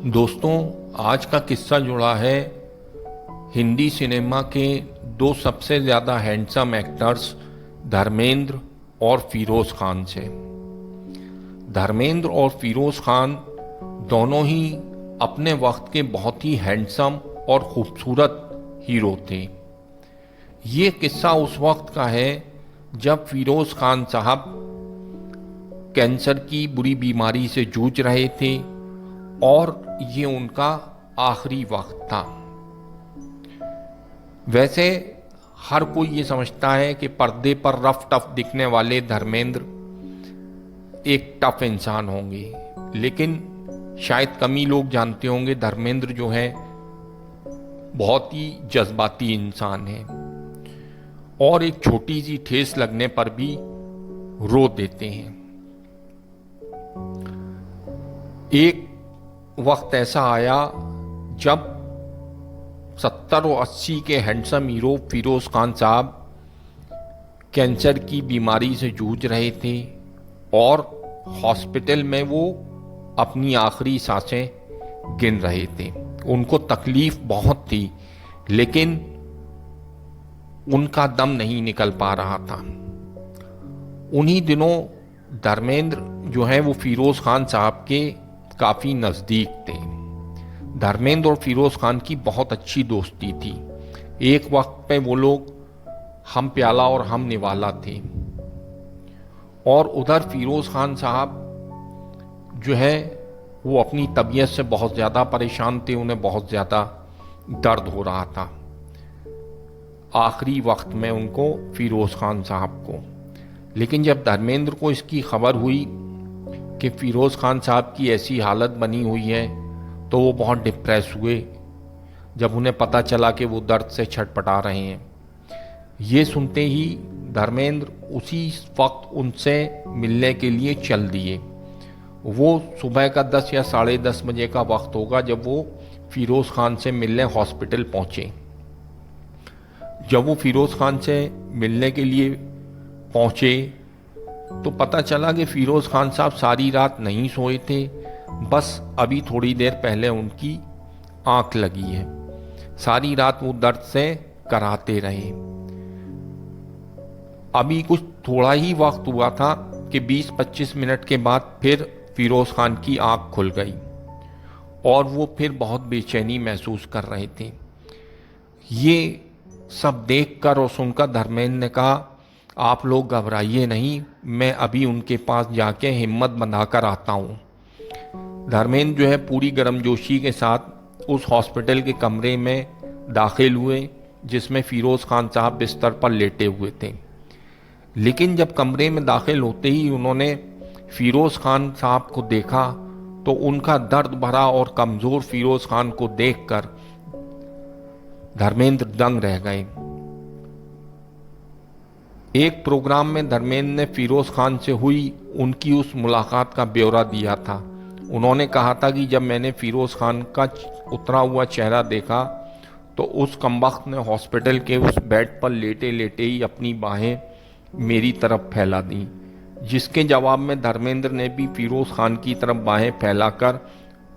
दोस्तों, आज का किस्सा जुड़ा है हिंदी सिनेमा के दो सबसे ज़्यादा हैंडसम एक्टर्स धर्मेंद्र और फिरोज़ खान से। धर्मेंद्र और फिरोज़ खान दोनों ही अपने वक्त के बहुत ही हैंडसम और खूबसूरत हीरो थे। ये किस्सा उस वक्त का है जब फिरोज़ खान साहब कैंसर की बुरी बीमारी से जूझ रहे थे और ये उनका आखिरी वक्त था। वैसे हर कोई ये समझता है कि पर्दे पर रफ टफ दिखने वाले धर्मेंद्र एक टफ इंसान होंगे, लेकिन शायद कम ही लोग जानते होंगे धर्मेंद्र जो है बहुत ही जज्बाती इंसान है और एक छोटी सी ठेस लगने पर भी रो देते हैं। एक वक्त ऐसा आया जब 70 और 80 के हैंडसम हीरो फिरोज़ खान साहब कैंसर की बीमारी से जूझ रहे थे और हॉस्पिटल में वो अपनी आखिरी सांसें गिन रहे थे। उनको तकलीफ बहुत थी, लेकिन उनका दम नहीं निकल पा रहा था। उन्हीं दिनों धर्मेंद्र जो है वो फिरोज़ खान साहब के काफ़ी नज़दीक थे। धर्मेंद्र और फिरोज़ खान की बहुत अच्छी दोस्ती थी। एक वक्त पे वो लोग हम प्याला और हम निवाला थे। और उधर फिरोज़ खान साहब जो है वो अपनी तबीयत से बहुत ज़्यादा परेशान थे। उन्हें बहुत ज़्यादा दर्द हो रहा था आखिरी वक्त में उनको, फिरोज़ खान साहब को। लेकिन जब धर्मेंद्र को इसकी खबर हुई कि फिरोज़ खान साहब की ऐसी हालत बनी हुई है तो वो बहुत डिप्रेस हुए। जब उन्हें पता चला कि वो दर्द से छटपटा रहे हैं, ये सुनते ही धर्मेंद्र उसी वक्त उनसे मिलने के लिए चल दिए। वो सुबह का 10 या 10:30 बजे का वक्त होगा जब वो फिरोज़ खान से मिलने हॉस्पिटल पहुँचे। जब वो फिरोज़ खान से मिलने के लिए पहुँचे तो पता चला कि फिरोज़ खान साहब सारी रात नहीं सोए थे, बस अभी थोड़ी देर पहले उनकी आंख लगी है। सारी रात वो दर्द से कराहते रहे। अभी कुछ थोड़ा ही वक्त हुआ था कि 20-25 मिनट के बाद फिर फिरोज़ खान की आंख खुल गई और वो फिर बहुत बेचैनी महसूस कर रहे थे। ये सब देखकर और सुनकर धर्मेंद्र ने कहा, आप लोग घबराइए नहीं, मैं अभी उनके पास जाके हिम्मत बंधाकर आता हूँ। धर्मेंद्र जो है पूरी गर्मजोशी के साथ उस हॉस्पिटल के कमरे में दाखिल हुए जिसमें फिरोज़ खान साहब बिस्तर पर लेटे हुए थे। लेकिन जब कमरे में दाखिल होते ही उन्होंने फिरोज़ खान साहब को देखा तो उनका दर्द भरा और कमज़ोर फिरोज़ खान को देखकर धर्मेंद्र दंग रह गए। एक प्रोग्राम में धर्मेंद्र ने फिरोज़ खान से हुई उनकी उस मुलाकात का ब्यौरा दिया था। उन्होंने कहा था कि जब मैंने फिरोज़ खान का उतरा हुआ चेहरा देखा तो उस कमबख्त ने हॉस्पिटल के उस बेड पर लेटे लेटे ही अपनी बाहें मेरी तरफ फैला दी, जिसके जवाब में धर्मेंद्र ने भी फिरोज़ खान की तरफ बाहें फैलाकर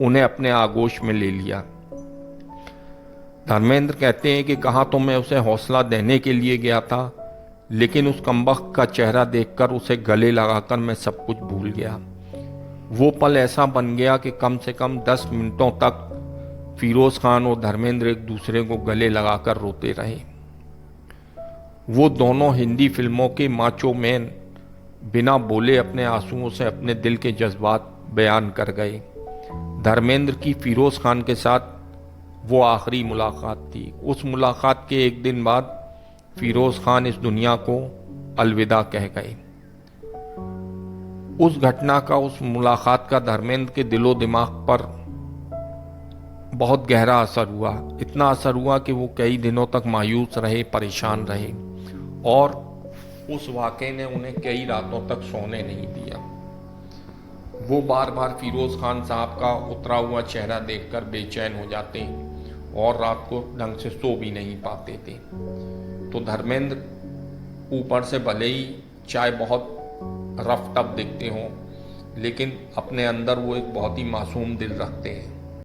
उन्हें अपने आगोश में ले लिया। धर्मेंद्र कहते हैं कि कहा तो मैं उसे हौसला देने के लिए गया था, लेकिन उस कमबख्त का चेहरा देखकर उसे गले लगाकर मैं सब कुछ भूल गया। वो पल ऐसा बन गया कि कम से कम 10 मिनटों तक फिरोज़ खान और धर्मेंद्र एक दूसरे को गले लगाकर रोते रहे। वो दोनों हिंदी फिल्मों के माचो मैन बिना बोले अपने आंसुओं से अपने दिल के जज्बात बयान कर गए। धर्मेंद्र की फिरोज़ खान के साथ वो आखिरी मुलाकात थी। उस मुलाकात के एक दिन बाद फिरोज़ खान इस दुनिया को अलविदा कह गए। उस घटना का, उस मुलाकात का धर्मेंद्र के दिलो दिमाग पर बहुत गहरा असर हुआ। इतना असर हुआ कि वो कई दिनों तक मायूस रहे, परेशान रहे और उस वाक़े ने उन्हें कई रातों तक सोने नहीं दिया। वो बार बार फिरोज़ खान साहब का उतरा हुआ चेहरा देखकर बेचैन हो जाते और रात को ढंग से सो भी नहीं पाते थे। तो धर्मेंद्र ऊपर से भले ही चाहे बहुत रफ टफ दिखते हों, लेकिन अपने अंदर वो एक बहुत ही मासूम दिल रखते हैं।